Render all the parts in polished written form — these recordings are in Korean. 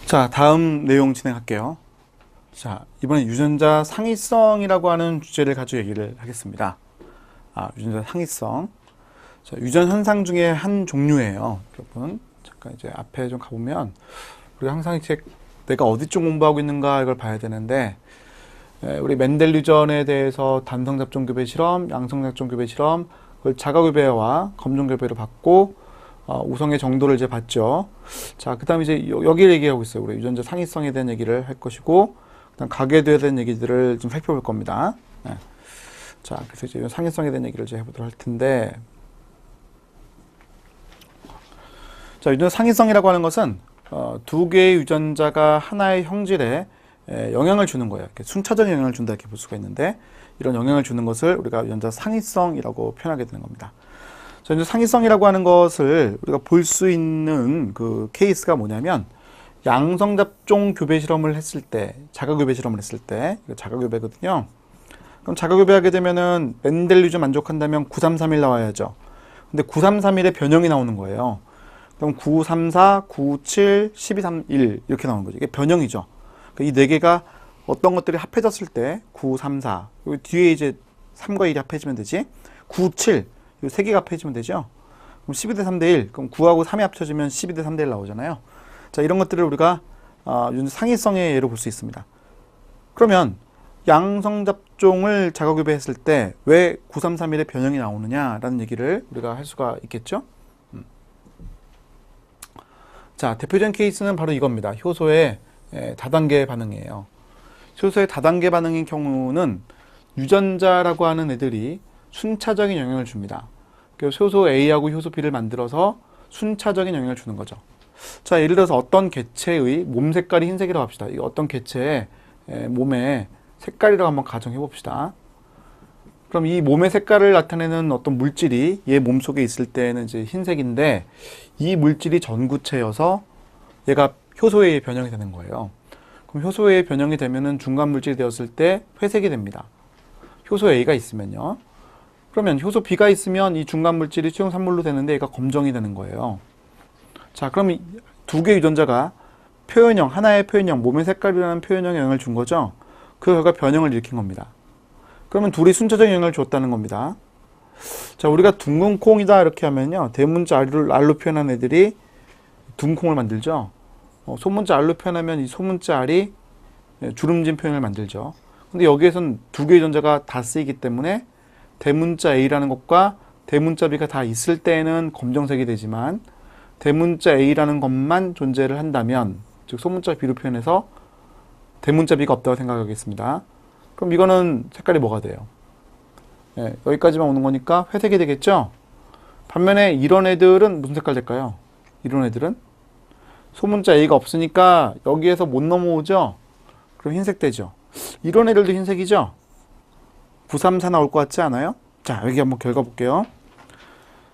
자, 다음 내용 진행할게요. 자, 이번에 유전자 상위성이라고 하는 주제를 가지고 얘기를 하겠습니다. 유전자 상위성. 자, 유전 현상 중에 한 종류예요. 여러분, 잠깐 이제 앞에 좀 가보면, 우리가 항상 이제 내가 어디 쪽 공부하고 있는가 이걸 봐야 되는데, 우리 멘델 유전에 대해서 단성잡종 교배 실험, 양성잡종 교배 실험, 그걸 자가교배와 검정교배로 받고, 우성의 정도를 이제 봤죠. 자, 그 다음에 이제 여기를 얘기하고 있어요. 우리 유전자 상위성에 대한 얘기를 할 것이고, 그다음 가계도에 대한 얘기들을 좀 살펴볼 겁니다. 네. 자, 그래서 이제 상위성에 대한 얘기를 이제 해보도록 할 텐데, 자, 유전자 상위성이라고 하는 것은 두 개의 유전자가 하나의 형질에 영향을 주는 거예요. 이렇게 순차적인 영향을 준다 이렇게 볼 수가 있는데, 이런 영향을 주는 것을 우리가 유전자 상위성이라고 표현하게 되는 겁니다. 자, 이제 상위성이라고 하는 것을 우리가 볼 수 있는 그 케이스가 뭐냐면, 양성잡종 교배 실험을 했을 때, 자가교배 실험을 했을 때, 이거 자가교배거든요. 그럼 자가교배하게 되면은 멘델 유전 만족한다면 9331 나와야죠. 근데 9331의 변형이 나오는 거예요. 그럼 934, 97, 1231 이렇게 나오는 거죠. 이게 변형이죠. 이 네 개가 어떤 것들이 합해졌을 때 934, 여기 뒤에 이제 3과 1이 합해지면 되지. 97, 이 세 개가 합해지면 되죠. 그럼 12대 3대 1, 그럼 9하고 3이 합쳐지면 12대 3대 1 나오잖아요. 자, 이런 것들을 우리가 상위성의 예로 볼 수 있습니다. 그러면 양성잡종을 자가교배했을 때 왜 9331의 변형이 나오느냐라는 얘기를 우리가 할 수가 있겠죠. 자, 대표적인 케이스는 바로 이겁니다. 효소의 다단계 반응이에요. 효소의 다단계 반응인 경우는 유전자라고 하는 애들이 순차적인 영향을 줍니다. 그래서 효소 A하고 효소 B를 만들어서 순차적인 영향을 주는 거죠. 자, 예를 들어서 어떤 개체의 몸 색깔이 흰색이라고 합시다. 이 어떤 개체의 몸의 색깔이라고 한번 가정해 봅시다. 그럼 이 몸의 색깔을 나타내는 어떤 물질이 얘 몸속에 있을 때는 이제 흰색인데, 이 물질이 전구체여서 얘가 효소의 변형이 되는 거예요. 그럼 효소의 변형이 되면은 중간 물질이 되었을 때 회색이 됩니다. 효소 A가 있으면요. 그러면 효소 B가 있으면 이 중간 물질이 수용산물로 되는데 얘가 검정이 되는 거예요. 자, 그럼 두 개의 유전자가 표현형, 하나의 표현형, 몸의 색깔이라는 표현형에 영향을 준 거죠. 그 결과 변형을 일으킨 겁니다. 그러면 둘이 순차적인 영향을 줬다는 겁니다. 자, 우리가 둥근 콩이다 이렇게 하면요, 대문자 R로 표현한 애들이 둥근 콩을 만들죠. 소문자 R로 표현하면 이 소문자 R이 주름진 표현을 만들죠. 근데 여기에선 두 개의 유전자가 다 쓰이기 때문에 대문자 A라는 것과 대문자 B가 다 있을 때에는 검정색이 되지만, 대문자 A라는 것만 존재를 한다면, 즉 소문자 B로 표현해서 대문자 B가 없다고 생각하겠습니다. 그럼 이거는 색깔이 뭐가 돼요? 여기까지만 오는 거니까 회색이 되겠죠? 반면에 이런 애들은 무슨 색깔 될까요? 이런 애들은 소문자 A가 없으니까 여기에서 못 넘어오죠? 그럼 흰색 되죠? 이런 애들도 흰색이죠? 934 나올 것 같지 않아요? 자, 여기 한번 결과 볼게요.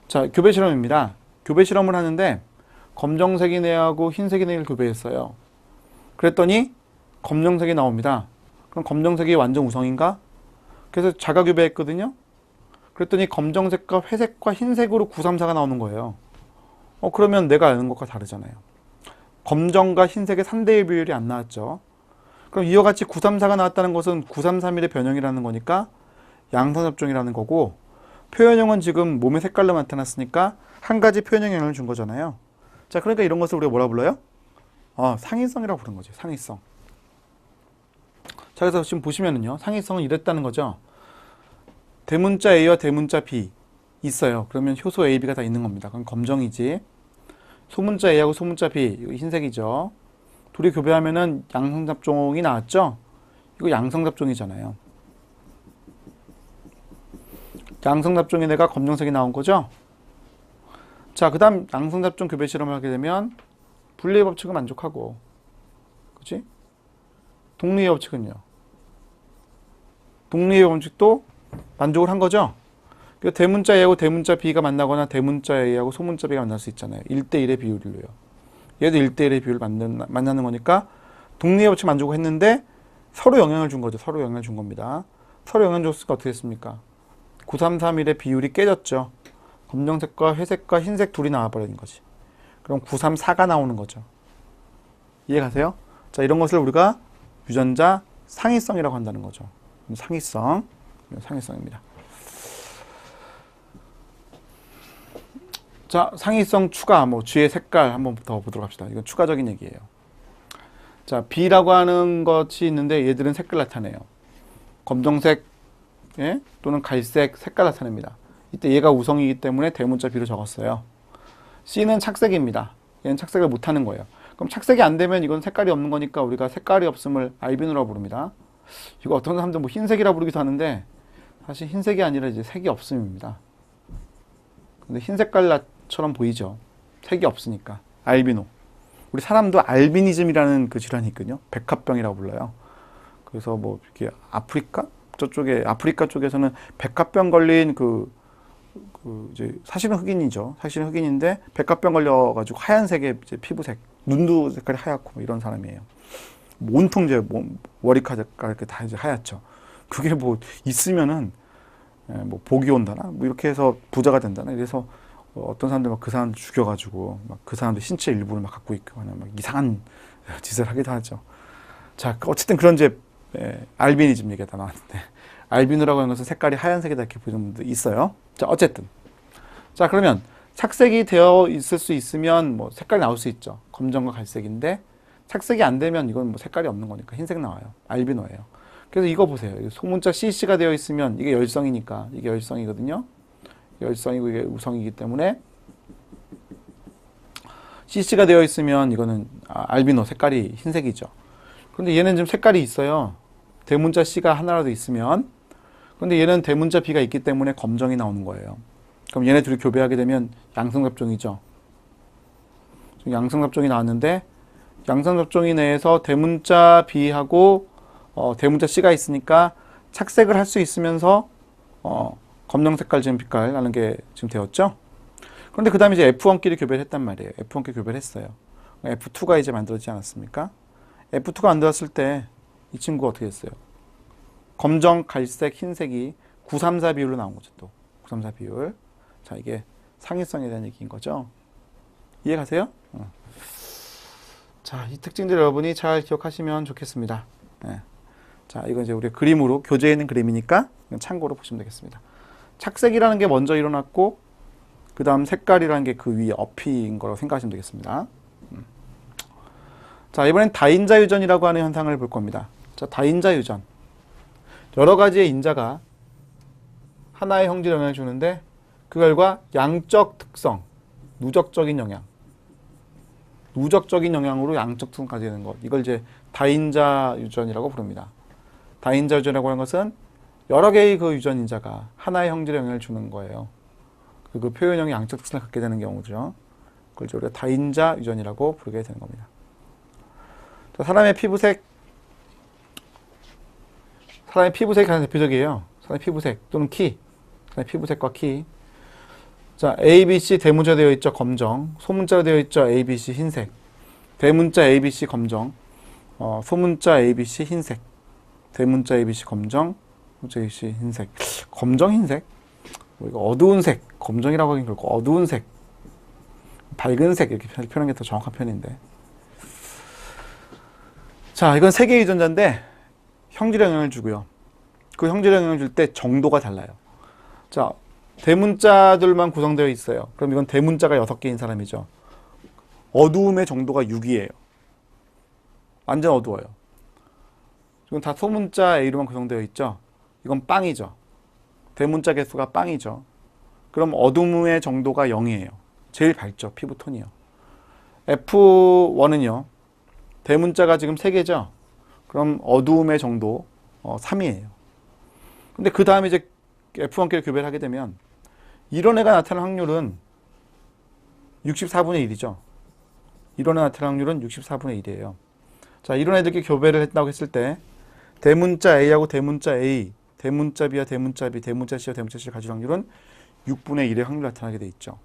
자, 교배 실험입니다. 교배 실험을 하는데 검정색인 애하고 흰색인 애를 교배했어요. 그랬더니 검정색이 나옵니다. 그럼 검정색이 완전 우성인가? 그래서 자가교배했거든요. 그랬더니 검정색과 회색과 흰색으로 934가 나오는 거예요. 그러면 내가 아는 것과 다르잖아요. 검정과 흰색의 3대1 비율이 안 나왔죠. 그럼 이와 같이 934가 나왔다는 것은 9331의 변형이라는 거니까 양성잡종이라는 거고, 표현형은 지금 몸의 색깔로 나타났으니까 한 가지 표현형 영향을 준 거잖아요. 자, 그러니까 이런 것을 우리가 뭐라 불러요? 상위성이라고 부르는 거죠. 상위성. 자, 그래서 지금 보시면은요, 상위성은 이랬다는 거죠. 대문자 A와 대문자 B 있어요. 그러면 효소 A, B가 다 있는 겁니다. 그럼 검정이지. 소문자 A하고 소문자 B, 이거 흰색이죠. 둘이 교배하면은 양성잡종이 나왔죠. 이거 양성잡종이잖아요. 양성잡종의 애가 검정색이 나온 거죠. 자, 그 다음 양성잡종 교배 실험을 하게 되면 분리의 법칙은 만족하고, 그치? 독립의 법칙은요? 독립의 법칙도 만족을 한 거죠. 대문자 A하고 대문자 B가 만나거나 대문자 A하고 소문자 B가 만날 수 있잖아요. 1대1의 비율로요. 얘도 1대1의 비율을 만나는 거니까 독립의 법칙 만족을 했는데 서로 영향을 준 거죠. 서로 영향을 준 겁니다. 서로 영향을 줬으니까 어떻게 됐습니까? 9331의 비율이 깨졌죠. 검정색과 회색과 흰색 둘이 나와버리는 거지. 그럼 934가 나오는 거죠. 이해가세요? 자, 이런 것을 우리가 유전자 상위성이라고 한다는 거죠. 상위성입니다. 자, 상위성 추가, 뭐 쥐의 색깔 한번 더 보도록 합시다. 이건 추가적인 얘기예요. 자, B라고 하는 것이 있는데 얘들은 색깔 나타내요. 검정색, 예? 또는 갈색 색깔 나타냅니다. 이때 얘가 우성이기 때문에 대문자 B로 적었어요. C는 착색입니다. 얘는 착색을 못하는 거예요. 그럼 착색이 안 되면 이건 색깔이 없는 거니까 우리가 색깔이 없음을 알비노라고 부릅니다. 이거 어떤 사람들 뭐 흰색이라 부르기도 하는데 사실 흰색이 아니라 이제 색이 없음입니다. 근데 흰 색깔처럼 보이죠. 색이 없으니까. 알비노. 우리 사람도 알비니즘이라는 그 질환이 있거든요. 백합병이라고 불러요. 그래서 뭐 이렇게 아프리카 쪽에서는 백합병 걸린 이제 사실은 흑인이죠. 사실은 흑인인데 백합병 걸려가지고 하얀색의 이제 피부색, 눈도 색깔이 하얗고 뭐 이런 사람이에요. 온통 이제 머리카락이 다 이제 하얗죠. 그게 뭐 있으면은 뭐 복이 온다나 뭐 이렇게 해서 부자가 된다나 이래서 어떤 사람들 막 그 사람들 죽여가지고 막 그 사람들 신체 일부를 막 갖고 있거나 막 이상한 짓을 하기도 하죠. 자, 어쨌든 그런 이제 알비니즘 얘기가 다 나왔는데 알비노라고 하는 것은 색깔이 하얀색이다 이렇게 보는 분도 있어요. 자, 어쨌든 자, 그러면 착색이 되어 있을 수 있으면 뭐 색깔이 나올 수 있죠. 검정과 갈색인데 착색이 안 되면 이건 뭐 색깔이 없는 거니까 흰색 나와요. 알비노예요. 그래서 이거 보세요. 소문자 CC가 되어 있으면 이게 열성이니까 이게 열성이거든요. 열성이고 이게 우성이기 때문에 CC가 되어 있으면 이거는 알비노 색깔이 흰색이죠. 그런데 얘는 지금 색깔이 있어요. 대문자 C가 하나라도 있으면. 그런데 얘는 대문자 B가 있기 때문에 검정이 나오는 거예요. 그럼 얘네 둘이 교배하게 되면 양성접종이죠. 양성접종이 나왔는데 양성접종이 내에서 대문자 B하고 대문자 C가 있으니까 착색을 할 수 있으면서 검정 색깔 지금 빛깔 나는 게 지금 되었죠. 그런데 그 다음에 이제 F1끼리 교배를 했단 말이에요. F1끼리 교배를 했어요. F2가 이제 만들어지지 않았습니까? F2가 만들었을 때 이 친구가 어떻게 됐어요? 검정, 갈색, 흰색이 934 비율로 나온 거죠. 또 934 비율. 자, 이게 상위성에 대한 얘기인 거죠. 이해가세요? 자, 이 특징들 여러분이 잘 기억하시면 좋겠습니다. 네. 자, 이건 이제 우리 그림으로 교재에 있는 그림이니까 참고로 보시면 되겠습니다. 착색이라는 게 먼저 일어났고 그 다음 색깔이라는 게 그 위에 업인 거라고 생각하시면 되겠습니다. 자, 이번엔 다인자 유전이라고 하는 현상을 볼 겁니다. 자, 다인자 유전. 여러 가지의 인자가 하나의 형질 영향을 주는데 그 결과 양적 특성, 누적적인 영향. 누적적인 영향으로 양적 특성까지 되는 것. 이걸 이제 다인자 유전이라고 부릅니다. 다인자 유전이라고 하는 것은 여러 개의 그 유전 인자가 하나의 형질에 영향을 주는 거예요. 그 표현형이 양적 특성을 갖게 되는 경우죠. 그걸 우리가 다인자 유전이라고 부르게 되는 겁니다. 자, 사람의 피부색이 가장 대표적이에요. 사람의 피부색 또는 키. 사람의 피부색과 키. 자, A, B, C 대문자 되어 있죠. 검정. 소문자로 되어 있죠. A, B, C 흰색. 대문자 A, B, C 검정. 소문자 A, B, C 흰색. 대문자 A, B, C 검정. 소문자 A, B, C 흰색. 검정 흰색? 뭐 이거 어두운 색. 검정이라고 하긴 그렇고 어두운 색. 밝은 색 이렇게 표현하는 게 더 정확한 표현인데. 자, 이건 세 개의 유전자인데 형질에 영향을 주고요. 그 형질에 영향을 줄 때 정도가 달라요. 자, 대문자들만 구성되어 있어요. 그럼 이건 대문자가 6개인 사람이죠. 어두움의 정도가 6이에요. 완전 어두워요. 이건 다 소문자 A로만 구성되어 있죠. 이건 빵이죠. 대문자 개수가 빵이죠. 그럼 어둠의 정도가 0이에요. 제일 밝죠. 피부톤이요. F1은요. 대문자가 지금 3개죠. 그럼 어두움의 정도 3이에요. 근데 그 다음에 이제 F1끼리 교배를 하게 되면 이런 애가 나타날 확률은 64분의 1이죠. 이런 애 나타날 확률은 64분의 1이에요. 자, 이런 애들끼리 교배를 했다고 했을 때 대문자 A하고 대문자 A, 대문자 B와 대문자 B, 대문자 C와 대문자 C를 가질 확률은 6분의 1의 확률 나타나게 돼 있죠.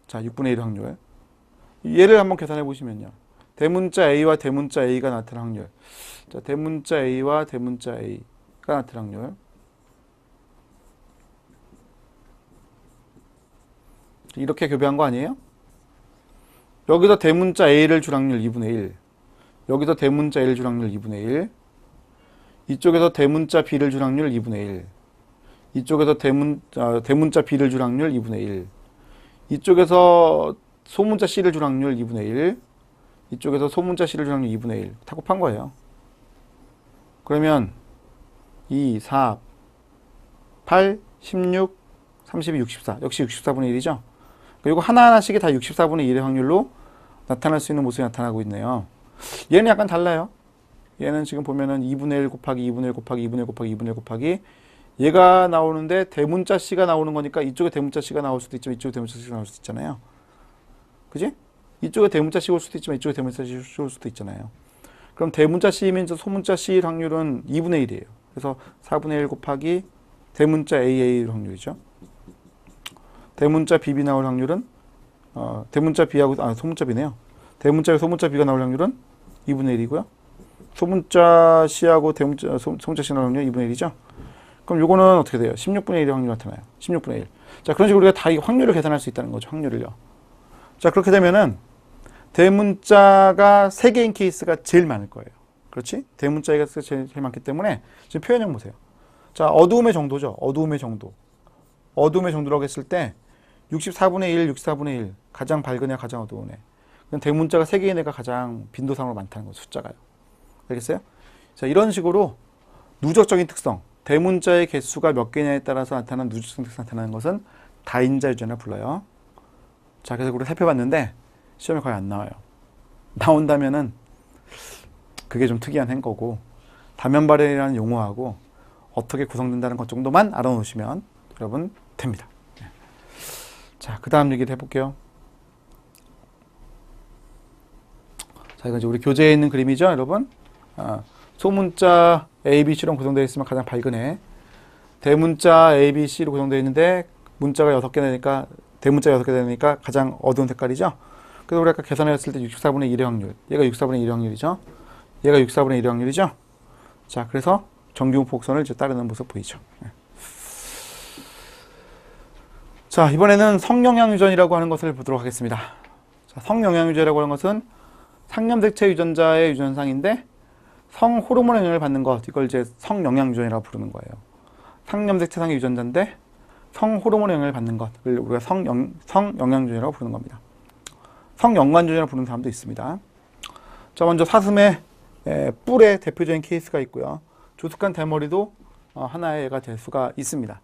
자, 6분의 1의 확률. 얘를 한번 계산해 보시면요. 대문자 A와 대문자 A가 나타날 확률. 자, 대문자 A와 대문자 A가 나타날 확률. 이렇게 교배한 거 아니에요? 여기서 대문자 A를 줄 확률 2분의 1. 여기서 대문자 A를 줄 확률 2분의 1. 이쪽에서 대문자 B를 줄 확률 2분의 1. 이쪽에서 대문자 B를 줄 확률 2분의 1. 이쪽에서 소문자 C를 줄 확률 2분의 1. 이쪽에서 소문자 C를 줄 확률 2분의 1. 다 곱한 거예요. 그러면 2, 4, 8, 16, 32, 64. 역시 64분의 1이죠. 그리고 하나하나씩이 다 64분의 1의 확률로 나타날 수 있는 모습이 나타나고 있네요. 얘는 약간 달라요. 얘는 지금 보면은 2분의 1 곱하기 2분의 1 곱하기 2분의 1 곱하기 2분의 1 곱하기 얘가 나오는데 대문자 C가 나오는 거니까 이쪽에 대문자 C가 나올 수도 있지만 이쪽에 대문자 C가 나올 수도 있잖아요. 그지? 이쪽에 대문자 C 올 수도 있지만 이쪽에 대문자 C 올 수도 있잖아요. 그럼 대문자 C면 소문자 C 확률은 2분의 1이에요. 그래서 4분의 1 곱하기 대문자 AA 확률이죠. 대문자 BB 나올 확률은 대문자 B하고 소문자 B네요. 대문자에 소문자 B가 나올 확률은 2분의 1이고요. 소문자 C하고 대문자 소문자 C 나올 확률 2분의 1이죠. 그럼 요거는 어떻게 돼요? 16분의 1의 확률이 나타나요. 16분의 1. 자, 그런 식으로 우리가 다 이 확률을 계산할 수 있다는 거죠. 확률을요. 자, 그렇게 되면은 대문자가 3개인 케이스가 제일 많을 거예요. 그렇지? 대문자가 제일 많기 때문에 지금 표현형 보세요. 자, 어두움의 정도죠. 어두움의 정도. 어두움의 정도라고 했을 때 64분의 1, 64분의 1. 가장 밝은 애, 가장 어두운 애. 대문자가 3개인 애가 가장 빈도상으로 많다는 거죠. 숫자가요. 알겠어요? 자, 이런 식으로 누적적인 특성. 대문자의 개수가 몇 개냐에 따라서 나타나는 누적성 특성 나타나는 것은 다인자 유전이라 불러요. 자, 그래서 우리가 살펴봤는데 시험에 거의 안 나와요. 나온다면은 그게 좀 특이한 행거고 다면발이라는 용어하고 어떻게 구성된다는 것 정도만 알아놓으시면 여러분 됩니다. 자, 그 다음 얘기를 해볼게요. 자, 이건 이제 우리 교재에 있는 그림이죠, 여러분. 소문자 ABC로 구성되어 있으면 가장 밝은 애. 대문자 ABC로 구성되어 있는데 문자가 6개 되니까 대문자가 6개 되니까 가장 어두운 색깔이죠. 그래서 우리 아까 계산했을 때 64분의 1의 확률. 얘가 64분의 1의 확률이죠. 얘가 64분의 1의 확률이죠. 자, 그래서 정규분포 곡선을 이제 따르는 모습 보이죠. 자, 이번에는 성영향유전이라고 하는 것을 보도록 하겠습니다. 자, 성영향유전이라고 하는 것은 상념색체 유전자의 유전상인데 성호르몬 영향을 받는 것, 이걸 이제 성영향유전이라고 부르는 거예요. 상념색체상의 유전자인데 성호르몬 영향을 받는 것을 우리가 성영향유전이라고 부르는 겁니다. 성연관유전이라고 부르는 사람도 있습니다. 자, 먼저 사슴의 뿔의 대표적인 케이스가 있고요. 조숙한 대머리도 하나의 예가 될 수가 있습니다.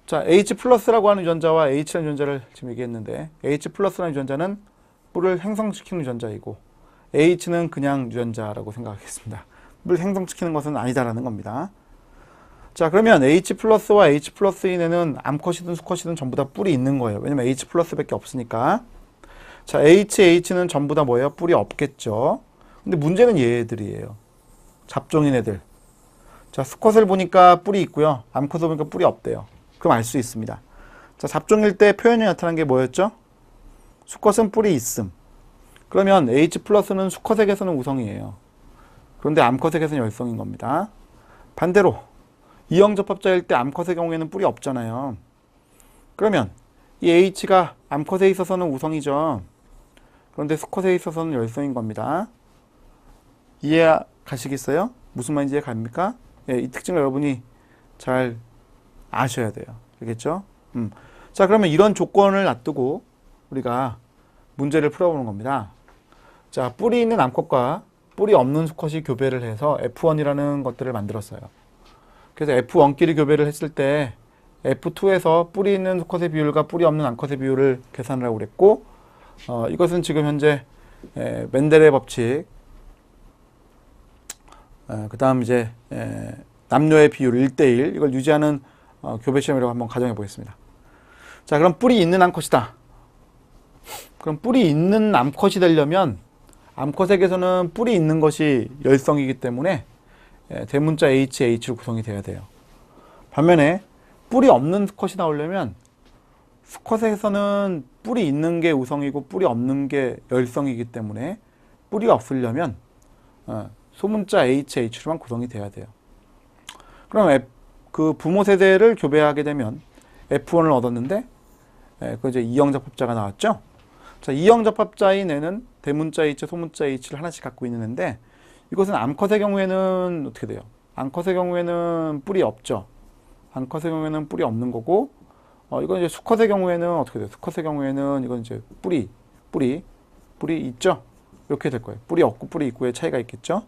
자, H 플러스라고 하는 유전자와 H라는 유전자를 지금 얘기했는데 H 플러스라는 유전자는 뿔을 행성시키는 유전자이고 H는 그냥 유전자라고 생각하겠습니다. 뿔을 행성시키는 것은 아니다라는 겁니다. 자, 그러면 H 플러스와 H 플러스인에는 암컷이든 수컷이든 전부 다 뿔이 있는 거예요. 왜냐면 H 플러스밖에 없으니까. 자, H는 전부 다 뭐예요? 뿔이 없겠죠. 근데 문제는 얘들이에요. 잡종인 애들. 자, 수컷을 보니까 뿔이 있고요. 암컷을 보니까 뿔이 없대요. 그럼 알 수 있습니다. 자, 잡종일 때 표현이 나타난 게 뭐였죠? 수컷은 뿔이 있음. 그러면 H 플러스는 수컷에게서는 우성이에요. 그런데 암컷에게서는 열성인 겁니다. 반대로 이형접합자일 때 암컷의 경우에는 뿔이 없잖아요. 그러면 이 H가 암컷에 있어서는 우성이죠. 그런데 수컷에 있어서는 열성인 겁니다. 이해 가시겠어요? 무슨 말인지 이해 갑니까? 예, 이 특징을 여러분이 잘 아셔야 돼요. 알겠죠? 자, 그러면 이런 조건을 놔두고 우리가 문제를 풀어보는 겁니다. 자, 뿔이 있는 암컷과 뿔이 없는 수컷이 교배를 해서 F1이라는 것들을 만들었어요. 그래서 F1끼리 교배를 했을 때 F2에서 뿔이 있는 수컷의 비율과 뿔이 없는 암컷의 비율을 계산을 하고 그랬고, 이것은 지금 현재 멘델의 법칙, 그 다음 이제 남녀의 비율 1대1 이걸 유지하는 교배 시험이라고 한번 가정해 보겠습니다. 자, 그럼 뿔이 있는 암컷이다. 그럼 뿔이 있는 암컷이 되려면 암컷에게서는 뿔이 있는 것이 열성이기 때문에 대문자 H로 구성이 되어야 돼요. 반면에 뿔이 없는 수컷이 나오려면 수컷에서는 뿔이 있는 게 우성이고 뿔이 없는 게 열성이기 때문에 뿔이 없으려면 소문자 H로만 구성이 돼야 돼요. 그럼 그 부모 세대를 교배하게 되면 F1을 얻었는데 그 이제 이형접합자가 나왔죠. 자, 자, 이형 접합자인 애는 대문자 H, 소문자 H를 하나씩 갖고 있는 애인데 이것은 암컷의 경우에는 어떻게 돼요? 암컷의 경우에는 뿔이 없죠. 암컷의 경우에는 뿔이 없는 거고 이건 이제 수컷의 경우에는 어떻게 돼요? 수컷의 경우에는 이건 이제 뿔이 있죠? 이렇게 될 거예요. 뿔이 없고 뿔이 있고의 차이가 있겠죠?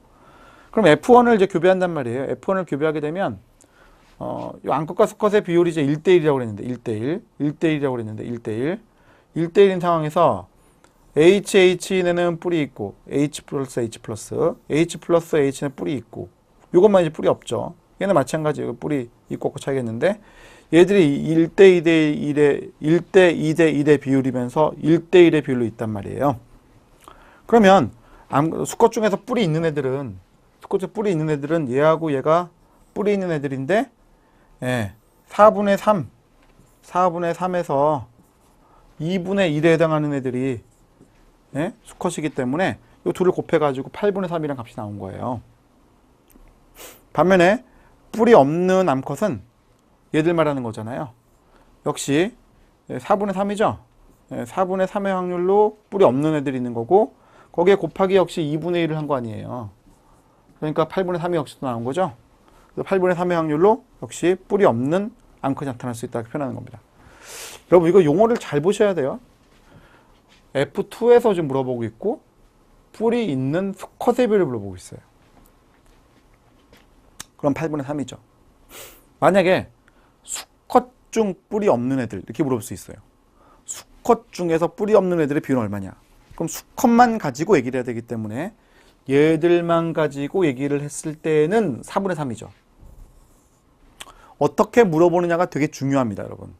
그럼 F1을 이제 교배한단 말이에요. F1을 교배하게 되면 이 암컷과 수컷의 비율이 이제 1대1이라고 그랬는데 1대1이라고 그랬는데 1대1인 상황에서 HH는 뿔이 있고 H 플러스 H는 뿔이 있고 이것만 이제 뿔이 없죠. 얘는 마찬가지예요. 뿔이 있고 없고 차이겠는데 얘들이 1대2대1의 비율이면서 1대1의 비율로 있단 말이에요. 그러면 수컷 중에서 뿔이 있는 애들은 얘하고 얘가 뿔이 있는 애들인데 4분의 3에서 2분의 1에 해당하는 애들이 수컷이기 때문에 이 둘을 곱해가지고 8분의 3이라는 값이 나온 거예요. 반면에 뿔이 없는 암컷은 얘들 말하는 거잖아요. 역시 4분의 3이죠. 4분의 3의 확률로 뿔이 없는 애들이 있는 거고 거기에 곱하기 역시 2분의 1을 한 거 아니에요. 그러니까 8분의 3이 역시 또 나온 거죠. 그래서 8분의 3의 확률로 역시 뿔이 없는 암컷이 나타날 수 있다고 표현하는 겁니다. 여러분 이거 용어를 잘 보셔야 돼요. F2에서 지금 물어보고 있고 뿔이 있는 수컷의 비율을 물어보고 있어요. 그럼 8분의 3이죠. 만약에 수컷 중 뿔이 없는 애들 이렇게 물어볼 수 있어요. 수컷 중에서 뿔이 없는 애들의 비율은 얼마냐? 그럼 수컷만 가지고 얘기를 해야 되기 때문에 얘들만 가지고 얘기를 했을 때는 4분의 3이죠. 어떻게 물어보느냐가 되게 중요합니다, 여러분.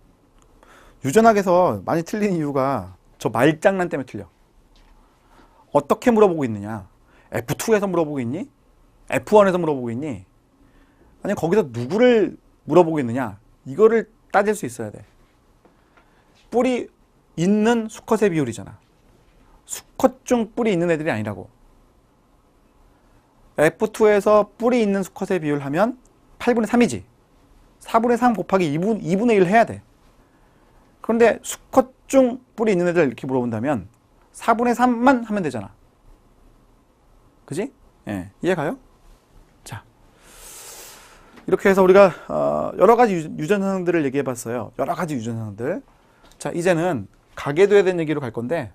유전학에서 많이 틀린 이유가 저 말장난 때문에 틀려. 어떻게 물어보고 있느냐? F2에서 물어보고 있니? F1에서 물어보고 있니? 아니 거기서 누구를 물어보고 있느냐? 이거를 따질 수 있어야 돼. 뿔이 있는 수컷의 비율이잖아. 수컷 중 뿔이 있는 애들이 아니라고. F2에서 뿔이 있는 수컷의 비율 하면 8분의 3이지. 4분의 3 곱하기 2분의 1 해야 돼. 그런데 수컷 중 뿔이 있는 애들 이렇게 물어본다면 4분의 3만 하면 되잖아. 그지? 예, 이해가요? 자, 이렇게 해서 우리가 여러 가지 유전상들을 얘기해 봤어요. 여러 가지 유전상들. 자, 이제는 가계도에 대한 얘기로 갈 건데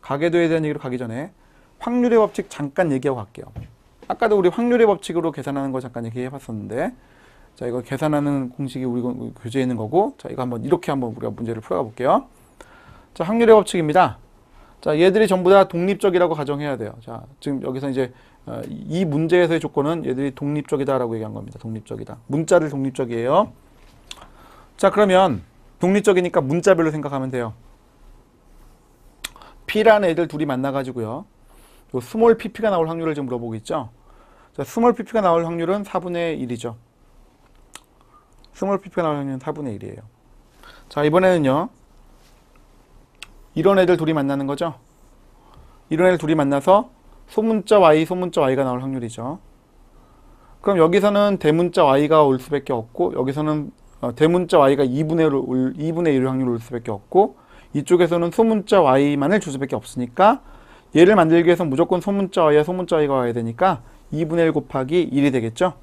가계도에 대한 얘기로 가기 전에 확률의 법칙 잠깐 얘기하고 갈게요. 아까도 우리 확률의 법칙으로 계산하는 거 잠깐 얘기해 봤었는데 자, 이거 계산하는 공식이 우리 교재에 있는 거고 자, 이거 이렇게 한번 우리가 문제를 풀어가 볼게요. 자, 확률의 법칙입니다. 자, 얘들이 전부 다 독립적이라고 가정해야 돼요. 자, 지금 여기서 이제 이 문제에서의 조건은 얘들이 독립적이다라고 얘기한 겁니다. 독립적이다. 문자를 독립적이에요. 자, 그러면 독립적이니까 문자별로 생각하면 돼요. P라는 애들 둘이 만나가지고요. 요 스몰 pp가 나올 확률을 지금 물어보고 있죠. 자, 스몰 pp가 나올 확률은 4분의 1이죠. 스몰 pp가 나올 확률은 4분의 1이에요. 자, 이번에는요. 이런 애들 둘이 만나는 거죠. 이런 애들 둘이 만나서 소문자 y, 소문자 y가 나올 확률이죠. 그럼 여기서는 대문자 y가 올 수밖에 없고 여기서는 대문자 y가 2분의 1의 확률을 올 수밖에 없고 이쪽에서는 소문자 y만을 줄 수밖에 없으니까 얘를 만들기 위해서 무조건 소문자 y와 소문자 y가 와야 되니까 2분의 1 곱하기 1이 되겠죠.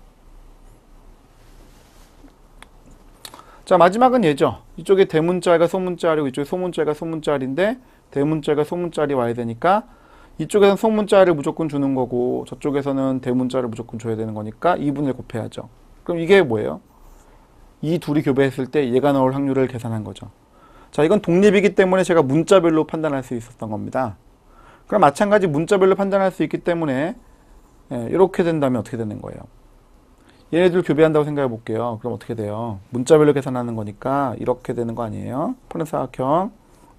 자, 마지막은 얘죠. 이쪽에 대문자 y가 소문자 y고 이쪽에 소문자 y가 소문자 y인데 대문자 y가 소문자 y이 와야 되니까 이쪽에서는 소문자 y를 무조건 주는 거고 저쪽에서는 대문자 y를 무조건 줘야 되는 거니까 2분의 1 곱해야죠. 그럼 이게 뭐예요? 이 둘이 교배했을 때 얘가 나올 확률을 계산한 거죠. 자, 이건 독립이기 때문에 제가 문자별로 판단할 수 있었던 겁니다. 그럼 마찬가지 문자별로 판단할 수 있기 때문에 이렇게 된다면 어떻게 되는 거예요? 얘네들 교배한다고 생각해 볼게요. 그럼 어떻게 돼요? 문자별로 계산하는 거니까 이렇게 되는 거 아니에요? 푸른 사각형.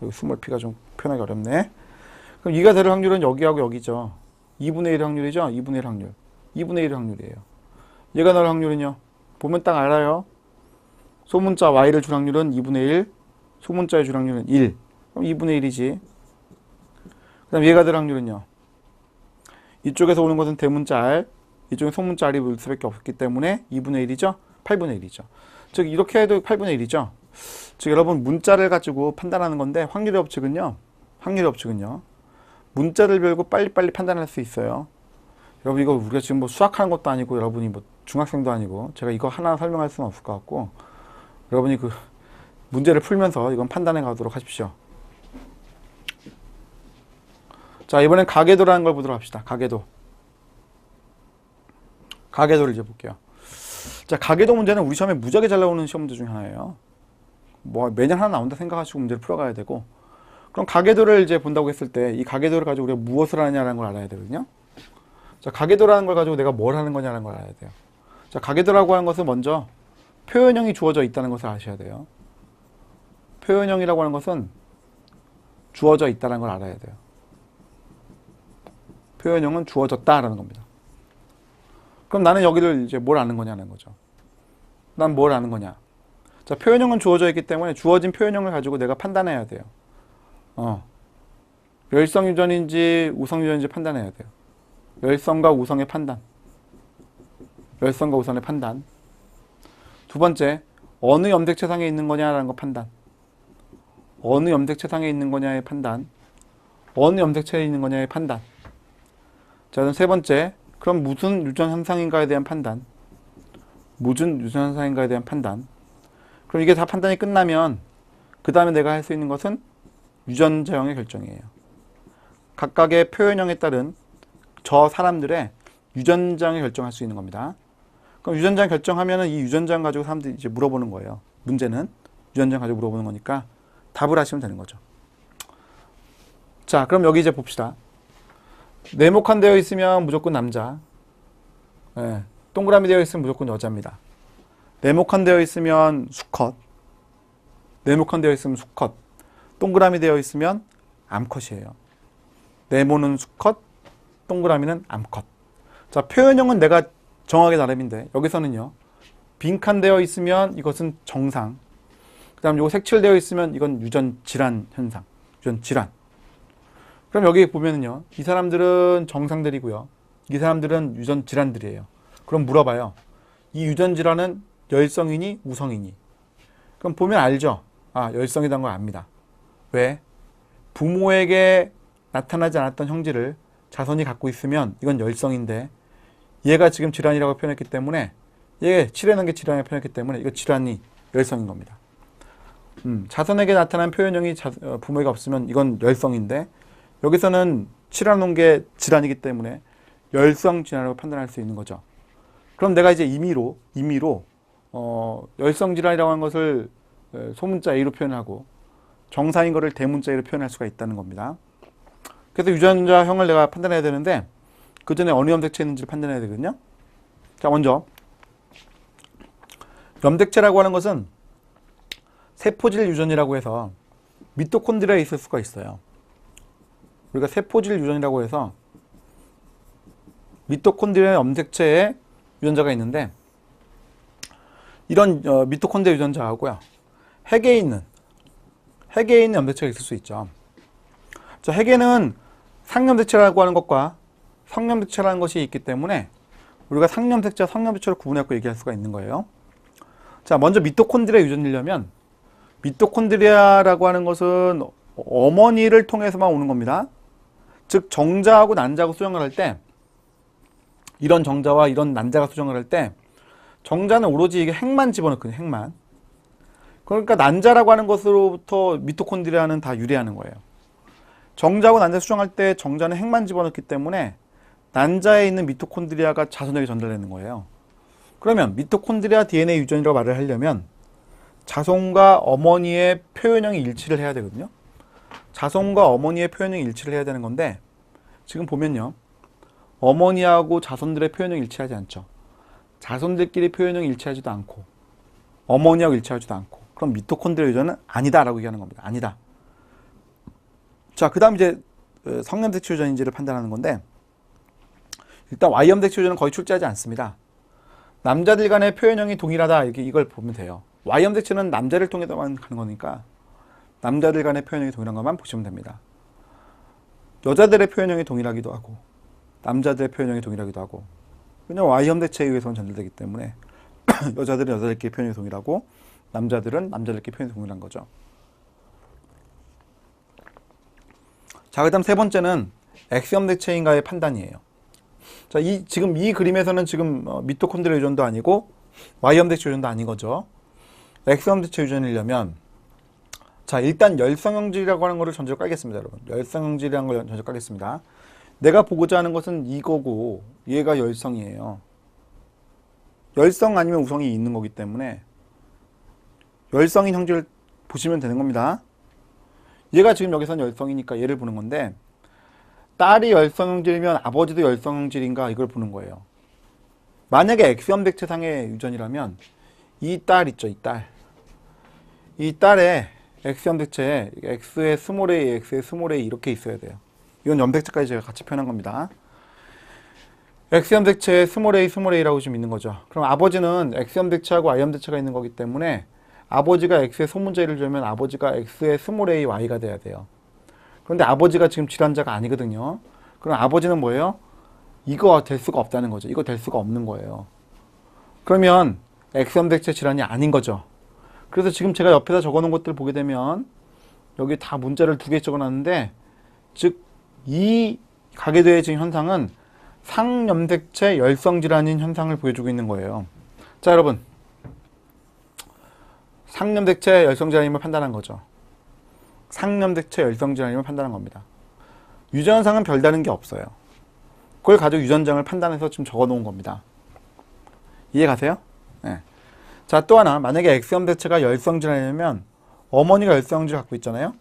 여기 스몰 p가 좀 표현하기 어렵네. 그럼 2가 될 확률은 여기하고 여기죠. 2분의 1 확률이죠? 2분의 1 확률. 2분의 1 확률이에요. 얘가 나올 확률은요? 보면 딱 알아요. 소문자 y를 줄 확률은 2분의 1, 소문자의 줄 확률은 1. 그럼 2분의 1이지. 그 다음 얘가 될 확률은요? 이쪽에서 오는 것은 대문자 r, 이쪽에 소문자 r이 올 수밖에 없기 때문에 2분의 1이죠? 8분의 1이죠. 즉 이렇게 해도 8분의 1이죠? 즉 여러분 문자를 가지고 판단하는 건데 확률의 법칙은요. 확률의 법칙은요. 문자를 배우고 빨리빨리 판단할 수 있어요. 여러분 이거 우리가 지금 뭐 수학하는 것도 아니고 여러분이 뭐 중학생도 아니고 제가 이거 하나 설명할 수는 없을 것 같고 여러분이 그 문제를 풀면서 이건 판단해 가도록 하십시오. 자, 이번엔 가계도라는 걸 보도록 합시다. 가계도. 가계도를 이제 볼게요. 자, 가계도 문제는 우리 시험에 무지하게 잘 나오는 시험 문제 중에 하나예요. 뭐 매년 하나 나온다 생각하시고 문제를 풀어가야 되고 그럼 가계도를 이제 본다고 했을 때 이 가계도를 가지고 우리가 무엇을 하느냐라는 걸 알아야 되거든요. 자, 가계도라는 걸 가지고 내가 뭘 하는 거냐라는 걸 알아야 돼요. 자, 가계도라고 하는 것은 먼저 표현형이 주어져 있다는 것을 아셔야 돼요. 표현형이라고 하는 것은 주어져 있다는 걸 알아야 돼요. 표현형은 주어졌다라는 겁니다. 그럼 나는 여기를 이제 뭘 아는 거냐는 거죠. 난 뭘 아는 거냐. 자, 표현형은 주어져 있기 때문에 주어진 표현형을 가지고 내가 판단해야 돼요. 열성 유전인지 우성 유전인지 판단해야 돼요. 열성과 우성의 판단. 열성과 우성의 판단. 두 번째, 어느 염색체상에 있는 거냐라는 거 판단. 어느 염색체상에 있는 거냐의 판단. 어느 염색체에 있는 거냐의 판단. 자, 그럼 세 번째, 그럼 무슨 유전 현상인가에 대한 판단. 무슨 유전 현상인가에 대한 판단. 그럼 이게 다 판단이 끝나면 그 다음에 내가 할 수 있는 것은 유전자형의 결정이에요. 각각의 표현형에 따른 저 사람들의 유전자형을 결정할 수 있는 겁니다. 그럼 유전자형 결정하면은 이 유전자형 가지고 사람들이 이제 물어보는 거예요. 문제는 유전자형 가지고 물어보는 거니까 답을 하시면 되는 거죠. 자, 그럼 여기 이제 봅시다. 네모칸 되어 있으면 무조건 남자. 네, 동그라미 되어 있으면 무조건 여자입니다. 네모칸 되어 있으면 수컷. 네모칸 되어 있으면 수컷. 동그라미 되어 있으면 암컷이에요. 네모는 수컷, 동그라미는 암컷. 자, 표현형은 내가 정하기 나름인데 여기서는요. 빈칸 되어 있으면 이것은 정상. 그 다음 요거 색칠되어 있으면 이건 유전 질환 현상. 유전 질환. 그럼 여기 보면은요. 이 사람들은 정상들이고요. 이 사람들은 유전 질환들이에요. 그럼 물어봐요. 이 유전 질환은 열성이니 우성이니? 그럼 보면 알죠. 아, 열성이라는 걸 압니다. 왜? 부모에게 나타나지 않았던 형질을 자손이 갖고 있으면 이건 열성인데 얘가 지금 질환이라고 표현했기 때문에 얘 칠해놓은 게 질환이라고 표현했기 때문에 이거 질환이 열성인 겁니다. 자손에게 나타난 표현형이 부모에게 없으면 이건 열성인데 여기서는 칠해놓은 게 질환이기 때문에 열성 질환이라고 판단할 수 있는 거죠. 그럼 내가 이제 임의로 열성 질환이라고 하는 것을 소문자 A로 표현하고 정상인 거를 대문자 A로 표현할 수가 있다는 겁니다. 그래서 유전자형을 내가 판단해야 되는데 그 전에 어느 염색체에 있는지를 판단해야 되거든요. 자, 먼저 염색체라고 하는 것은 세포질 유전이라고 해서 미토콘드리아에 있을 수가 있어요. 우리가 세포질 유전이라고 해서 미토콘드리아 염색체에 유전자가 있는데 이런 미토콘드리아 유전자하고요. 핵에 있는 염색체가 있을 수 있죠. 자, 핵에는 상염색체라고 하는 것과 성염색체라는 것이 있기 때문에 우리가 상염색체와 성염색체로 구분해서 얘기할 수가 있는 거예요. 자, 먼저 미토콘드리아 유전이려면 미토콘드리아라고 하는 것은 어머니를 통해서만 오는 겁니다. 즉 정자하고 난자하고 수정을 할 때 이런 정자와 이런 난자가 수정을 할 때 정자는 오로지 이게 핵만 집어넣거든요. 핵만. 그러니까 난자라고 하는 것으로부터 미토콘드리아는 다 유래하는 거예요. 정자하고 난자 수정할 때 정자는 핵만 집어넣기 때문에 난자에 있는 미토콘드리아가 자손에게 전달되는 거예요. 그러면 미토콘드리아 DNA 유전이라고 말을 하려면 자손과 어머니의 표현형이 일치를 해야 되거든요. 자손과 어머니의 표현형이 일치를 해야 되는 건데 지금 보면요. 어머니하고 자손들의 표현형이 일치하지 않죠. 자손들끼리 표현형이 일치하지도 않고 어머니하고 일치하지도 않고 그럼 미토콘드리아 유전은 아니다라고 얘기하는 겁니다. 아니다. 자, 그 다음 이제 성염색체 유전인지를 판단하는 건데 일단 Y염색체 유전은 거의 출제하지 않습니다. 남자들 간의 표현형이 동일하다 이걸 보면 돼요. Y염색체는 남자를 통해서만 가는 거니까 남자들 간의 표현형이 동일한 것만 보시면 됩니다. 여자들의 표현형이 동일하기도 하고 남자들의 표현형이 동일하기도 하고 왜냐하면 Y염색체에 의해서는 전달되기 때문에 여자들은 여자들끼리 표현이 동일하고 남자들은 남자들끼리 표현이 동일한 거죠. 자, 그 다음 세 번째는 X염색체인가의 판단이에요. 자, 지금 이 그림에서는 지금 미토콘드리아 유전도 아니고 Y염색체 유전도 아닌 거죠. X염색체 유전이려면, 자, 일단 열성형질이라고 하는 거를 전제 깔겠습니다, 여러분. 열성형질이라는 걸 전제 깔겠습니다. 내가 보고자 하는 것은 이거고, 얘가 열성이에요. 열성 아니면 우성이 있는 거기 때문에 열성인 형질을 보시면 되는 겁니다. 얘가 지금 여기서는 열성이니까 얘를 보는 건데, 딸이 열성형질이면 아버지도 열성형질인가 이걸 보는 거예요. 만약에 X염색체상의 유전이라면 이 딸 있죠, 이 딸. 이 딸의 X염색체에 X의 스몰 a, X의 스몰 a 이렇게 있어야 돼요. 이건 염색체까지 제가 같이 표현한 겁니다. X염색체에 스몰 a라고 지금 있는 거죠. 그럼 아버지는 X염색체하고 Y염색체가 있는 거기 때문에 아버지가 X의 소문자 A를 주면 아버지가 X의 스몰 a, Y가 돼야 돼요. 그런데 아버지가 지금 질환자가 아니거든요. 그럼 아버지는 뭐예요? 이거 될 수가 없다는 거죠. 이거 될 수가 없는 거예요. 그러면 X염색체 질환이 아닌 거죠. 그래서 지금 제가 옆에다 적어놓은 것들을 보게 되면 여기 다 문자를 2개 적어놨는데, 즉 이 가게도의 지금 현상은 상염색체 열성질환인 현상을 보여주고 있는 거예요. 자, 여러분, 상염색체 열성질환임을 판단한 거죠. 상염색체 열성질환임을 판단한 겁니다. 유전상은 별다른 게 없어요. 그걸 가지고 유전장을 판단해서 지금 적어놓은 겁니다. 이해 가세요? 네. 자, 또 하나, 만약에 X염색체가 열성질환이면 어머니가 열성질을 갖고 있잖아요.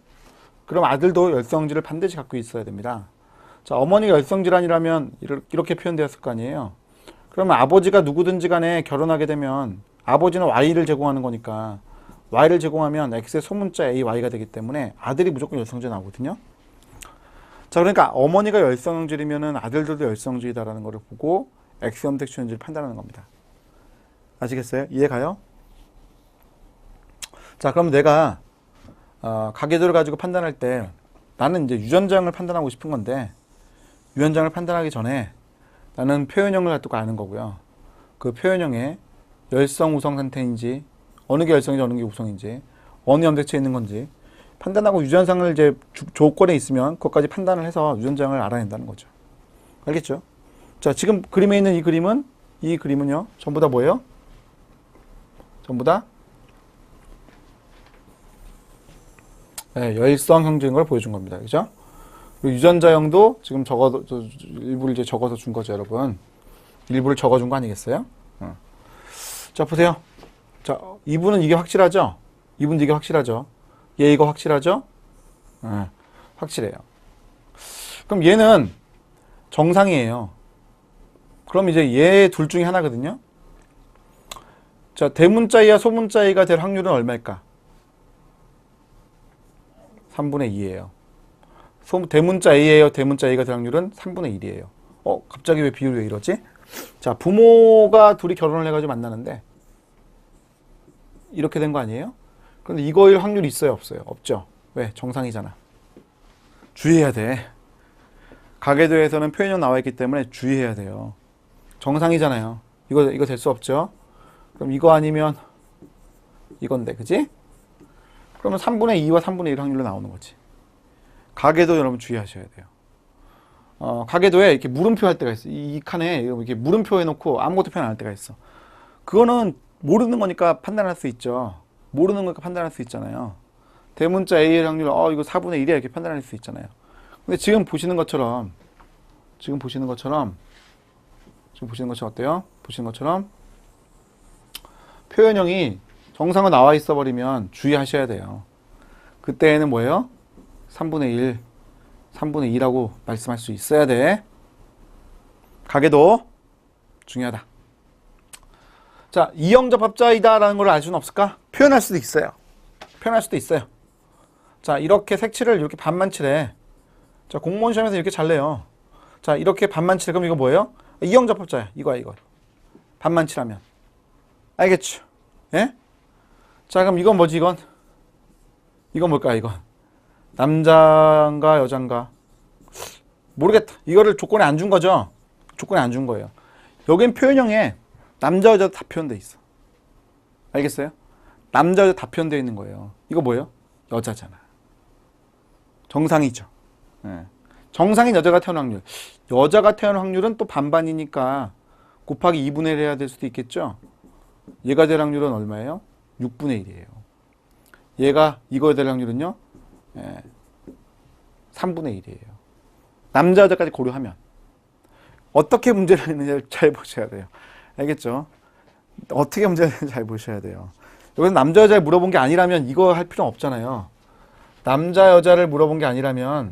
그럼 아들도 열성질을 반드시 갖고 있어야 됩니다. 자, 어머니가 열성질환이라면 이렇게 표현되었을 거 아니에요. 그러면 아버지가 누구든지 간에 결혼하게 되면 아버지는 Y를 제공하는 거니까 Y를 제공하면 X의 소문자 A, Y가 되기 때문에 아들이 무조건 열성질 나오거든요. 자, 그러니까 어머니가 열성질이면은 아들들도 열성질이다라는 것을 보고 X염색체 유전을 판단하는 겁니다. 아시겠어요? 이해가요? 자, 그럼 내가 가계도를 가지고 판단할 때 나는 이제 유전장을 판단하고 싶은 건데, 유전장을 판단하기 전에 나는 표현형을 갖고 아는 거고요. 그 표현형에 열성 우성 상태인지, 어느 게 열성인지 어느 게 우성인지, 어느 염색체에 있는 건지 판단하고 유전상을 이제 조건에 있으면 그것까지 판단을 해서 유전장을 알아낸다는 거죠. 알겠죠? 자, 지금 그림에 있는 이 그림은요 전부 다 뭐예요? 전부 다 열성 형질인 걸 보여준 겁니다. 그죠? 유전자형도 지금 일부를 이제 적어서 준 거죠, 여러분. 일부를 적어준 거 아니겠어요? 자, 보세요. 자, 이분은 이게 확실하죠? 이분도 이게 확실하죠? 얘 이거 확실하죠? 확실해요. 그럼 얘는 정상이에요. 그럼 이제 얘 둘 중에 하나거든요. 자, 대문자 A와 소문자 A가 될 확률은 얼마일까? 3분의 2예요. 대문자 A예요, 대문자 A가 될 확률은 3분의 1이에요. 갑자기 왜 비율이 왜 이러지? 자, 부모가 둘이 결혼을 해가지고 만나는데 이렇게 된 거 아니에요? 그런데 이거일 확률이 있어요, 없어요? 없죠. 왜? 정상이잖아. 주의해야 돼. 가계도에서는 표현형 나와 있기 때문에 주의해야 돼요. 정상이잖아요. 이거 될 수 없죠. 그럼 이거 아니면 이건데, 그지? 그러면 3분의 2와 3분의 1 확률로 나오는 거지. 가계도 여러분 주의하셔야 돼요. 가계도에 이렇게 물음표 할 때가 있어. 이 칸에 이렇게 물음표 해놓고 아무것도 표현 안 할 때가 있어. 그거는 모르는 거니까 판단할 수 있죠. 모르는 거니까 판단할 수 있잖아요. 대문자 A의 확률, 이거 4분의 1이야 이렇게 판단할 수 있잖아요. 근데 지금 보시는 것처럼 어때요? 보시는 것처럼 표현형이 정상으로 나와 있어 버리면 주의하셔야 돼요. 그때는 뭐예요? 3분의 1, 3분의 2라고 말씀할 수 있어야 돼. 가계도 중요하다. 자, 이형접합자이다라는 걸 알 수는 없을까? 표현할 수도 있어요. 자, 이렇게 색칠을 이렇게 반만 칠해. 자, 공무원 시험에서 이렇게 잘 내요. 자, 이렇게 반만 칠해. 그럼 이거 뭐예요? 이형접합자야. 이거. 반만 칠하면. 알겠죠? 예? 자, 그럼 이건 뭐지, 이건? 이건 뭘까, 이건? 남자인가, 여잔가? 모르겠다. 이거를 조건에 안 준 거죠? 조건에 안 준 거예요. 여긴 표현형에 남자, 여자 다 표현되어 있어. 알겠어요? 남자, 여자 다 표현되어 있는 거예요. 이거 뭐예요? 여자잖아. 정상이죠. 예. 정상인 여자가 태어날 확률. 여자가 태어날 확률은 또 반반이니까 곱하기 2분의 1 해야 될 수도 있겠죠. 얘가 될 확률은 얼마예요? 6분의 1이에요. 얘가 이거에 될 확률은요? 3분의 1이에요. 남자 여자까지 고려하면 어떻게 문제를 냈는지 잘 보셔야 돼요. 알겠죠? 어떻게 문제를 냈는지 잘 보셔야 돼요. 여기서 남자 여자를 물어본 게 아니라면 이거 할 필요는 없잖아요. 남자 여자를 물어본 게 아니라면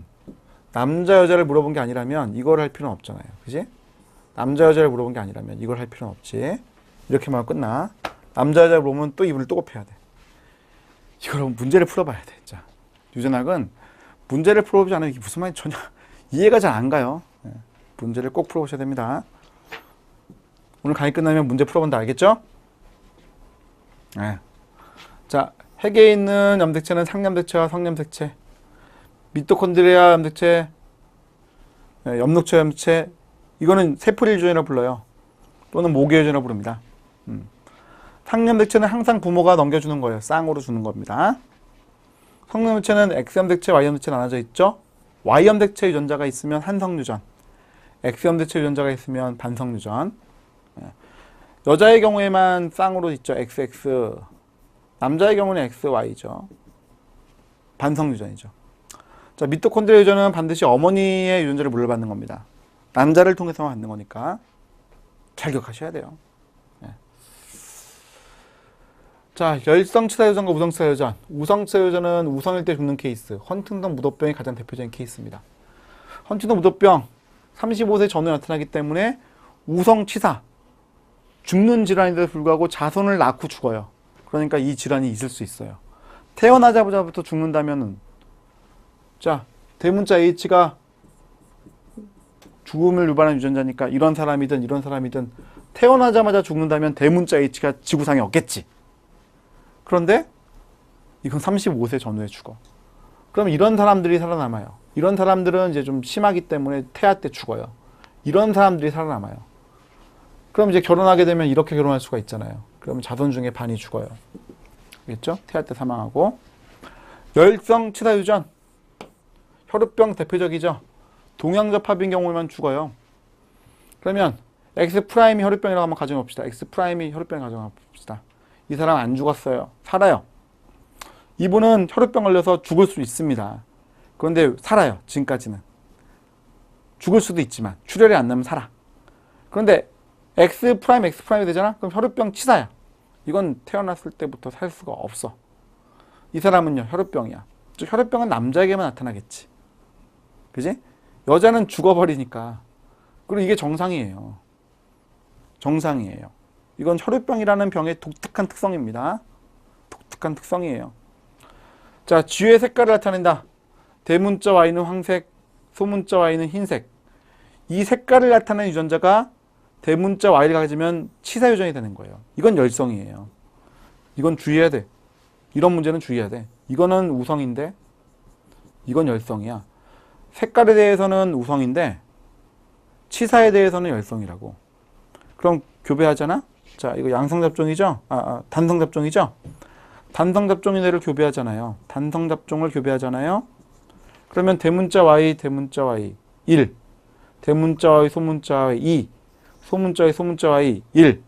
이걸 할 필요는 없잖아요. 그지? 남자 여자를 물어본 게 아니라면 이걸 할 필요는 없지. 이렇게만 하고 끝나. 남자 여자를 물어보면 또 이분을 또 곱해야 돼. 이걸 문제를 풀어봐야 돼. 자, 유전학은 문제를 풀어보지 않으면 이게 무슨 말인지 전혀 이해가 잘 안 가요. 문제를 꼭 풀어보셔야 됩니다. 오늘 강의 끝나면 문제 풀어본다. 알겠죠? 네. 자, 핵에 있는 염색체는 상염색체와 성염색체, 미토콘드리아 염색체, 엽록체 염색체, 이거는 세포 유전이라고 불러요. 또는 모계 유전이라고 부릅니다. 상염색체는 항상 부모가 넘겨주는 거예요. 쌍으로 주는 겁니다. 성염색체는 X염색체, Y염색체 나눠져 있죠. Y염색체 유전자가 있으면 한성유전, X염색체 유전자가 있으면 반성유전. 여자의 경우에만 쌍으로 있죠. XX. 남자의 경우는 XY죠. 반성유전이죠. 자, 미토콘드리아 유전은 반드시 어머니의 유전자를 물려받는 겁니다. 남자를 통해서만 받는 거니까 잘 기억하셔야 돼요. 자, 열성치사 유전과 우성치사 유전. 우성치사 유전은 우성일 때 죽는 케이스. 헌팅턴 무도병이 가장 대표적인 케이스입니다. 헌팅턴 무도병 35세 전후에 나타나기 때문에 우성치사, 죽는 질환인데도 불구하고 자손을 낳고 죽어요. 그러니까 이 질환이 있을 수 있어요. 태어나자마자부터 죽는다면은, 자, 대문자 H가 죽음을 유발하는 유전자니까 이런 사람이든 태어나자마자 죽는다면 대문자 H가 지구상에 없겠지. 그런데 이건 35세 전후에 죽어. 그럼 이런 사람들이 살아남아요. 이런 사람들은 이제 좀 심하기 때문에 태아 때 죽어요. 이런 사람들이 살아남아요. 그럼 이제 결혼하게 되면 이렇게 결혼할 수가 있잖아요. 그러면 자손 중에 반이 죽어요. 알겠죠? 태아 때 사망하고. 열성치사 유전. 혈우병 대표적이죠. 동양접합인 경우에만 죽어요. 그러면 X'이 혈우병이라고 한번 가정해봅시다. X'이 혈우병 가정해봅시다. 이 사람 안 죽었어요. 살아요. 이분은 혈우병 걸려서 죽을 수 있습니다. 그런데 살아요. 지금까지는. 죽을 수도 있지만 출혈이 안 나면 살아. 그런데 X'이 되잖아? 그럼 혈우병 치사야. 이건 태어났을 때부터 살 수가 없어. 이 사람은요, 혈우병이야. 즉, 혈우병은 남자에게만 나타나겠지. 그지? 여자는 죽어버리니까. 그리고 이게 정상이에요. 정상이에요. 이건 혈우병이라는 병의 독특한 특성입니다. 독특한 특성이에요. 자, 쥐의 색깔을 나타낸다. 대문자 Y는 황색, 소문자 Y는 흰색. 이 색깔을 나타내는 유전자가 대문자 Y를 가지면 치사 유전이 되는 거예요. 이건 열성이에요. 이건 주의해야 돼. 이런 문제는 주의해야 돼. 이거는 우성인데 이건 열성이야. 색깔에 대해서는 우성인데 치사에 대해서는 열성이라고. 그럼 교배하잖아? 자, 이거 양성잡종이죠? 단성잡종이죠? 단성잡종인 애를 교배하잖아요. 단성잡종을 교배하잖아요. 그러면 대문자 Y, 1. 대문자 Y, 소문자 Y, 2. 소문자 Y, 소문자 Y, 1.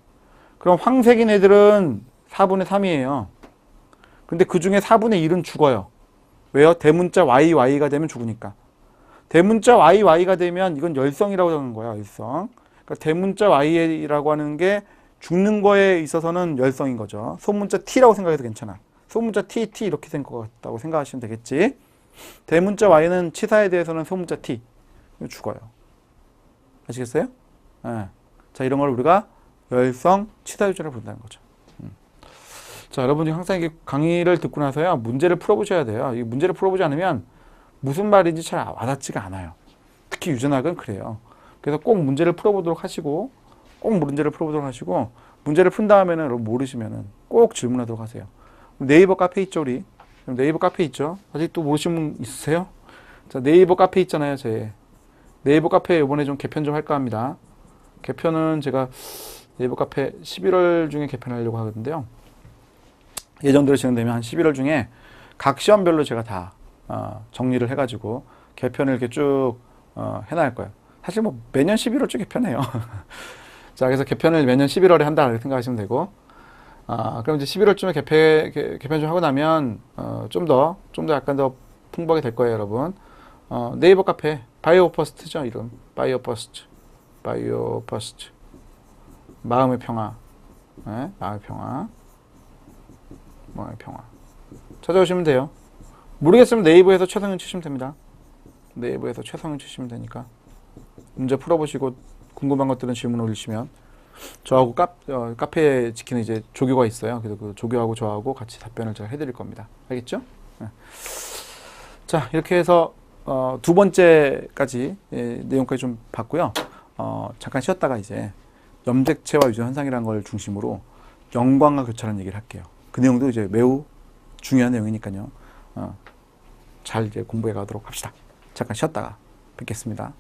그럼 황색인 애들은 4분의 3이에요. 근데 그 중에 4분의 1은 죽어요. 왜요? 대문자 Y가 되면 죽으니까. 대문자 Y가 되면 이건 열성이라고 하는 거야, 열성. 그러니까 대문자 Y라고 하는 게 죽는 거에 있어서는 열성인 거죠. 소문자 T라고 생각해도 괜찮아. 소문자 T 이렇게 된 것 같다고 생각하시면 되겠지. 대문자 Y는 치사에 대해서는 소문자 T. 죽어요. 아시겠어요? 네. 자, 이런 걸 우리가 열성 치사 유전을 부른다는 거죠. 자, 여러분이 항상 이게 강의를 듣고 나서요, 문제를 풀어보셔야 돼요. 이 문제를 풀어보지 않으면 무슨 말인지 잘 와닿지가 않아요. 특히 유전학은 그래요. 그래서 꼭 문제를 풀어보도록 하시고, 문제를 푼 다음에는 모르시면은 꼭 질문하도록 하세요. 네이버 카페 있죠, 우리? 네이버 카페 있죠? 아직도 모르신 분 있으세요? 자, 네이버 카페 있잖아요, 제. 네이버 카페 이번에 좀 개편 좀 할까 합니다. 개편은 제가 네이버 카페 11월 중에 개편하려고 하거든요. 예정대로 진행되면 한 11월 중에 각 시험별로 제가 다 정리를 해가지고 개편을 이렇게 쭉 해나갈 거예요. 사실 뭐 매년 11월쯤 개편해요. 자, 그래서 개편을 매년 11월에 한다 이렇게 생각하시면 되고, 그럼 이제 11월쯤에 개편 좀 하고 나면 좀 더 약간 더 풍부하게 될 거예요, 여러분. 네이버 카페 바이오 퍼스트죠, 이름. 바이오 퍼스트. 마음의 평화. 네, 마음의 평화. 찾아오시면 돼요. 모르겠으면 네이버에서 최성윤 치시면 됩니다. 네이버에서 최성윤 치시면 되니까 문제 풀어보시고 궁금한 것들은 질문 올리시면 저하고 카페에 지키는 이제 조교가 있어요. 그래서 그 조교하고 저하고 같이 답변을 제가 해드릴 겁니다. 알겠죠? 네. 자, 이렇게 해서 두 번째까지 내용까지 좀 봤고요. 잠깐 쉬었다가 이제 염색체와 유전 현상이라는 걸 중심으로 영광과 교차라는 얘기를 할게요. 그 내용도 이제 매우 중요한 내용이니까요. 잘 이제 공부해 가도록 합시다. 잠깐 쉬었다가 뵙겠습니다.